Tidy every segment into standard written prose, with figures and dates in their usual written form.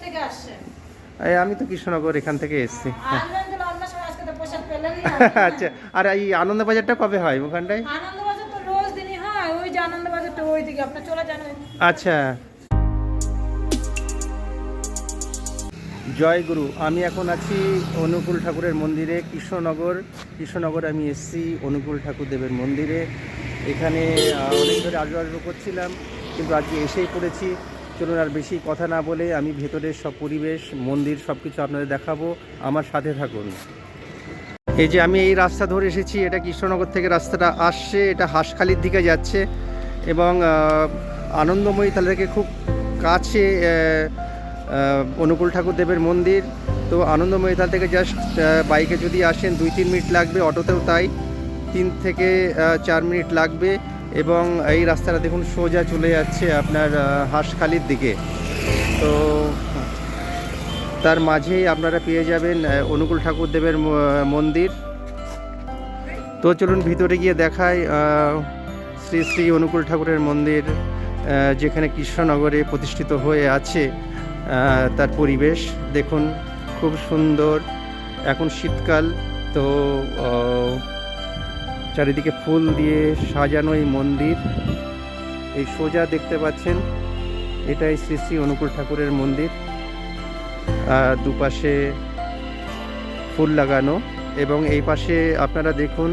থেকে আসছেন? আমি তো কৃষ্ণনগর এখান থেকে এসেছি। আনন্দ অন্য সময় আজকে তো প্রসাদ পেলেন না। আচ্ছা, আর এই আনন্দবাজারটা কবে হয় ওখানটায়? আনন্দবাজার তো রোজ দিনই হয়, ওই যে আনন্দবাজারটা ওই দিকে, আপনি চলে যান। আচ্ছা, জয় গুরু। আমি এখন আছি অনুকূল ঠাকুরের মন্দিরে, কৃষ্ণনগর আমি এসেছি অনুকূল ঠাকুর দেবের মন্দিরে। এখানে অনেক ধরে আসবো করছিলাম, কিন্তু আজকে এসেই পড়েছি। চলুন আর বেশি কথা না বলে আমি ভেতরের সব পরিবেশ, মন্দির সব কিছু আপনাদের দেখাবো, আমার সাথে থাকুন। এই যে আমি এই রাস্তা ধরে এসেছি, এটা কৃষ্ণনগর থেকে রাস্তাটা আসছে, এটা হাঁসখালির দিকে যাচ্ছে এবং আনন্দময়ী তাহলে থেকে খুব কাছে অনুকূল ঠাকুর দেবের মন্দির। তো আনন্দময়ী তাল থেকে জাস্ট বাইকে যদি আসেন 2-3 মিনিট লাগবে, অটোতেও তাই 3 থেকে 4 মিনিট লাগবে। এবং এই রাস্তাটা দেখুন সোজা চলে যাচ্ছে আপনার হাঁসখালির দিকে। তো তার মাঝেই আপনারা পেয়ে যাবেন অনুকূল ঠাকুর দেবের মন্দির। তো চলুন ভিতরে গিয়ে দেখাই শ্রী শ্রী অনুকূল ঠাকুরের মন্দির, যেখানে কৃষ্ণনগরে প্রতিষ্ঠিত হয়ে আছে। তার পরিবেশ দেখুন, খুব সুন্দর। এখন শীতকাল, তো চারিদিকে ফুল দিয়ে সাজানো এই মন্দির। এই সোজা দেখতে পাচ্ছেন, এটাই শ্রী শ্রী অনুকূল ঠাকুরের মন্দির। দুপাশে ফুল লাগানো, এবং এই পাশে আপনারা দেখুন,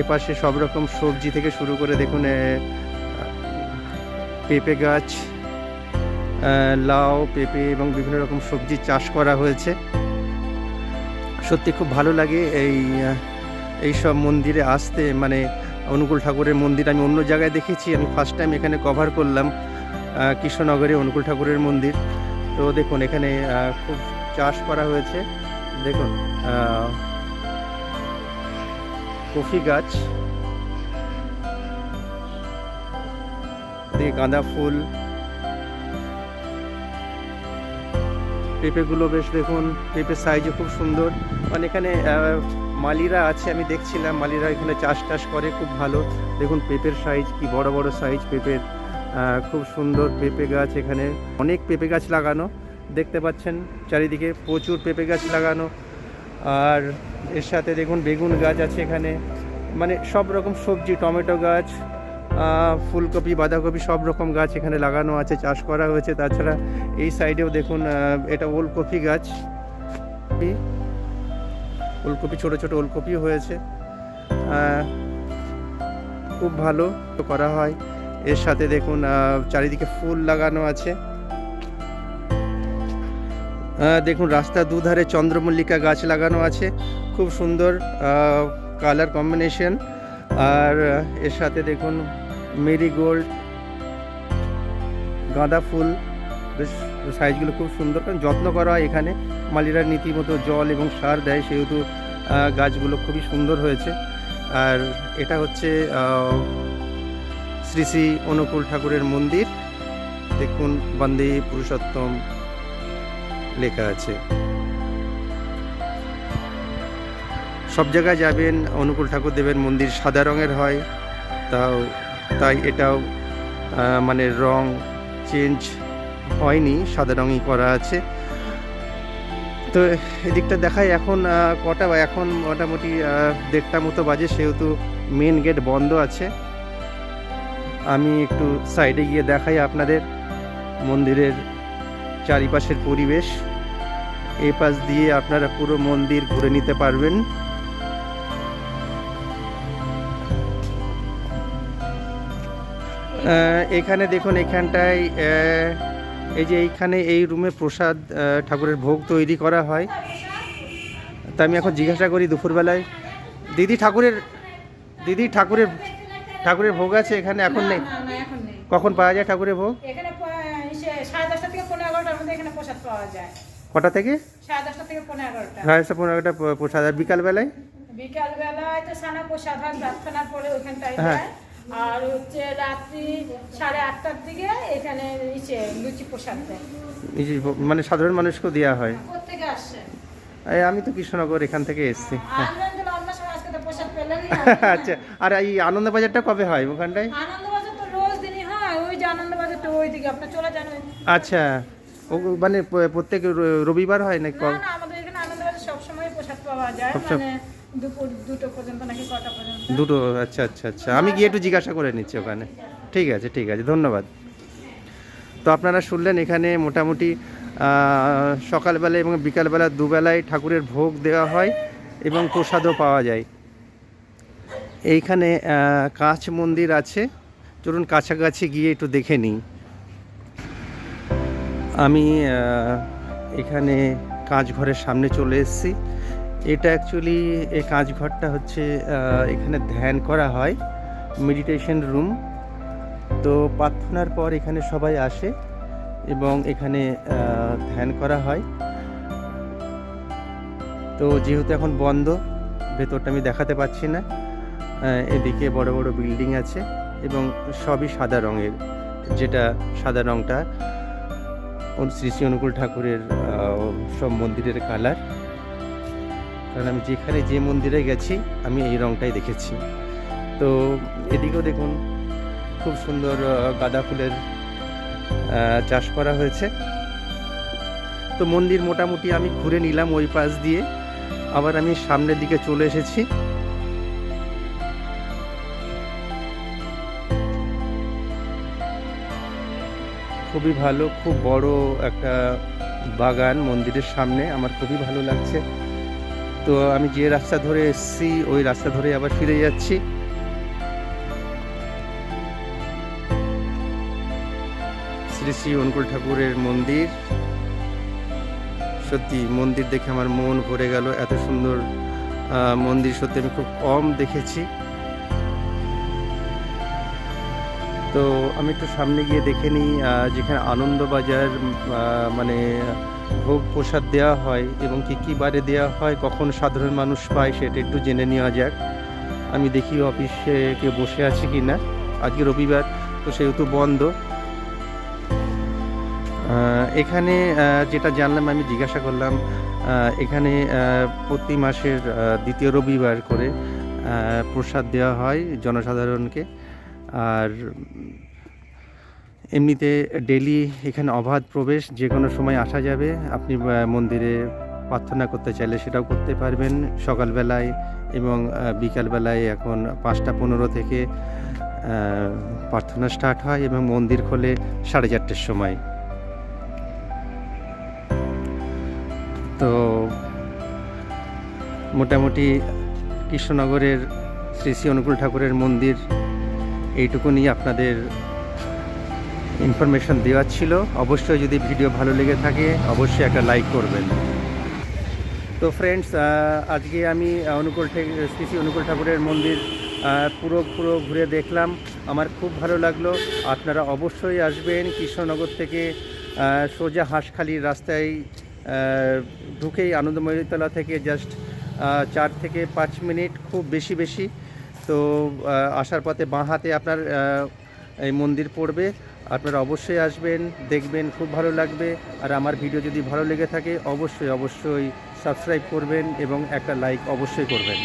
এ পাশে সব রকম সবজি থেকে শুরু করে দেখুন পেঁপে গাছ, লাউ, পেঁপে এবং বিভিন্ন রকম সবজি চাষ করা হয়েছে। সত্যি খুব ভালো লাগে এই সব মন্দিরে আসতে। মানে অনুকূল ঠাকুরের মন্দির আমি অন্য জায়গায় দেখেছি, আমি ফার্স্ট টাইম এখানে কভার করলাম কৃষ্ণনগরে অনুকূল ঠাকুরের মন্দির। তো দেখুন এখানে খুব চাষ করা হয়েছে। দেখুন কফি গাছ, গাঁদা ফুল, পেঁপেগুলো বেশ দেখুন, পেঁপের সাইজও খুব সুন্দর। মানে এখানে মালিরা আছে, আমি দেখছিলাম মালিরা এখানে চাষ করে খুব ভালো। দেখুন পেঁপের সাইজ কি বড় বড় সাইজ পেঁপের, খুব সুন্দর পেঁপে গাছ। এখানে অনেক পেঁপে গাছ লাগানো দেখতে পাচ্ছেন, চারিদিকে প্রচুর পেঁপে গাছ লাগানো। আর এর সাথে দেখুন বেগুন গাছ আছে এখানে, মানে সব রকম সবজি, টমেটো গাছ, ফুলকপি, বাঁধাকপি সব রকম গাছ এখানে লাগানো আছে, চাষ করা হয়েছে। তাছাড়া এই সাইডেও দেখুন এটা ওলকপি গাছ, ওলকপি ছোট ছোট ওলকপিও হয়েছে, খুব ভালো করা হয়। এর সাথে দেখুন চারিদিকে ফুল লাগানো আছে। দেখুন রাস্তার দুধারে চন্দ্রমল্লিকা গাছ লাগানো আছে, খুব সুন্দর কালার কম্বিনেশন। আর এর সাথে দেখুন মেরিগোল্ড, গাঁদা ফুল, বেশ সাইজগুলো খুব সুন্দর, কারণ যত্ন করা হয় এখানে। মালিরা নীতিমতো জল এবং সার দেয়, সেহেতু গাছগুলো খুবই সুন্দর হয়েছে। আর এটা হচ্ছে শ্রী শ্রী অনুকূল ঠাকুরের মন্দির। দেখুন বন্দে পুরুষোত্তম লেখা আছে। সব জায়গায় যাবেন অনুকূল ঠাকুর দেবের মন্দির সাদা রঙের হয়, তাই এটাও মানে রং চেঞ্জ হয়নি, সাদা রঙই করা আছে। তো এদিকটা দেখাই এখন কটা, এখন মোটামুটি 1:30 মতো বাজে, সেহেতু মেন গেট বন্ধ আছে। আমি একটু সাইডে গিয়ে দেখাই আপনাদের মন্দিরের চারিপাশের পরিবেশ। এই পাশ দিয়ে আপনারা পুরো মন্দির ঘুরে নিতে পারবেন। এখানে দেখুন, এখানটায় এই যে এইখানে এই রুমে প্রসাদ ঠাকুরের ভোগ তৈরি করা হয়। তা আমি এখন জিজ্ঞাসা করি দুপুরবেলায়, দিদি ঠাকুরের ভোগ আছে এখানে? এখন নেই? কখন পাওয়া যায় ঠাকুরের ভোগ? এখানে 10:30 থেকে 11:30-র মধ্যে এখানে প্রসাদ পাওয়া যায়। কটা থেকে? 10:30 থেকে 11:30। 10:30-11:30 প্রসাদ। আর বিকালবেলায় তো সানা প্রসাদ হয় প্রার্থনার পরে ওইখানটায়। আর হচ্ছে রাত্রি 8:30-টার দিকে এখানে লুচি প্রসাদ দেয়, মানে সাধারণ মানুষকেও দেওয়া হয়। কোত্থেকে আসছেন? আমি তো কৃষ্ণনগর এখান থেকে এসেছি। আনন্দ অন্য সময় আজকে তো প্রসাদ পেলেন না। আচ্ছা, আর এই আনন্দবাজারটা কবে হয় ওখানটায়? আনন্দবাজার তো রোজ দিনই হয়, ওই যে আনন্দবাজারটা ওই দিকে, আপনি চলে যান। আচ্ছা, ও মানে প্রত্যেক রবিবার হয় নাকি? না না, আমাদের এখানে আনন্দবাজারে সবসময় প্রসাদ পাওয়া যায়, সবসময়? মানে দুপুর 2টো পর্যন্ত নাকি কটা পর্যন্ত। দুটো? আচ্ছা আচ্ছা আচ্ছা, আমি গিয়ে একটু জিজ্ঞাসা করে নিচ্ছি ওখানে। ঠিক আছে ঠিক আছে, ধন্যবাদ। তো আপনারা শুনলেন এখানে মোটামুটি সকালবেলা এবং বিকালবেলা দুবেলায় ঠাকুরের ভোগ দেওয়া হয় এবং প্রসাদও পাওয়া যায়। এইখানে কাঁচ মন্দির আছে, চলুন কাছাকাছি গিয়ে একটু দেখে নিই। আমি এখানে কাঁচ ঘরের সামনে চলে এসেছি। এটা অ্যাকচুয়ালি এই কাঁচ ঘরটা হচ্ছে এখানে ধ্যান করা হয়, মেডিটেশন রুম। তো প্রার্থনার পর এখানে সবাই আসে এবং এখানে ধ্যান করা হয়। তো যেহেতু এখন বন্ধ, ভেতরটা আমি দেখাতে পাচ্ছি না। এদিকে বড় বড় বিল্ডিং আছে এবং সবই সাদা রঙের, যেটা সাদা রঙটা শ্রী শ্রী অনুকূল ঠাকুরের সব মন্দিরের কালার। কারণ আমি যেখানে যে মন্দিরে গেছি আমি এই রঙটাই দেখেছি। তো এদিকেও দেখুন খুব সুন্দর গাঁদা ফুলের চাষ করা হয়েছে। তো মন্দির মোটামুটি আমি ঘুরে নিলাম ওই পাশ দিয়ে, আবার আমি সামনের দিকে চলে এসেছি। খুবই ভালো, খুব বড় একটা বাগান মন্দিরের সামনে, আমার খুবই ভালো লাগছে। তো আমি যে রাস্তা ধরে এসেছি ওই রাস্তা ধরে আবার ফিরে যাচ্ছি। শ্রী শ্রী অনুকূল ঠাকুরের মন্দির, সত্যি মন্দির দেখে আমার মন ভরে গেল। এত সুন্দর মন্দির সত্যি আমি খুব কম দেখেছি। তো আমি একটু সামনে গিয়ে দেখে নিই যেখানে আনন্দবাজার মানে ভোগ প্রসাদ দেওয়া হয় এবং কী কী বারে দেওয়া হয়, কখন সাধারণ মানুষ পায় সেটা একটু জেনে নেওয়া যাক। আমি দেখি অফিসে কেউ বসে আছে কি না। আজকে রবিবার, তো সেহেতু বন্ধ। এখানে যেটা জানলাম, আমি জিজ্ঞাসা করলাম, এখানে প্রতি মাসের দ্বিতীয় রবিবার করে প্রসাদ দেওয়া হয় জনসাধারণকে। আর এমনিতে ডেলি এখানে অবাধ প্রবেশ, যে কোনো সময় আসা যাবে। আপনি মন্দিরে প্রার্থনা করতে চাইলে সেটাও করতে পারবেন সকালবেলায় এবং বিকালবেলায়। এখন 5টা 15 থেকে প্রার্থনা স্টার্ট হয় এবং মন্দির খোলে 4:30-র সময়। তো মোটামুটি কৃষ্ণনগরের শ্রী শ্রী অনুকূল ঠাকুরের মন্দির এইটুকুনি আপনাদের ইনফরমেশন দেওয়ার ছিল। অবশ্যই যদি ভিডিও ভালো লেগে থাকে অবশ্যই একটা লাইক করবেন। তো ফ্রেন্ডস, আজকে আমি শ্রী শ্রী অনুকূল ঠাকুরের মন্দির পুরো ঘুরে দেখলাম, আমার খুব ভালো লাগলো। আপনারা অবশ্যই আসবেন। কৃষ্ণনগর থেকে সোজা হাঁসখালির রাস্তায় ঢুকেই আনন্দময়ীতলা থেকে জাস্ট 4 থেকে 5 মিনিট, খুব বেশি। তো আসার পথে বাঁ হাতে আপনার এই মন্দির পড়বে। আপনারা অবশ্যই আসবেন, দেখবেন, খুব ভালো লাগবে। আর আমার ভিডিও যদি ভালো লেগে থাকে অবশ্যই সাবস্ক্রাইব করবেন এবং একটা লাইক অবশ্যই করবেন।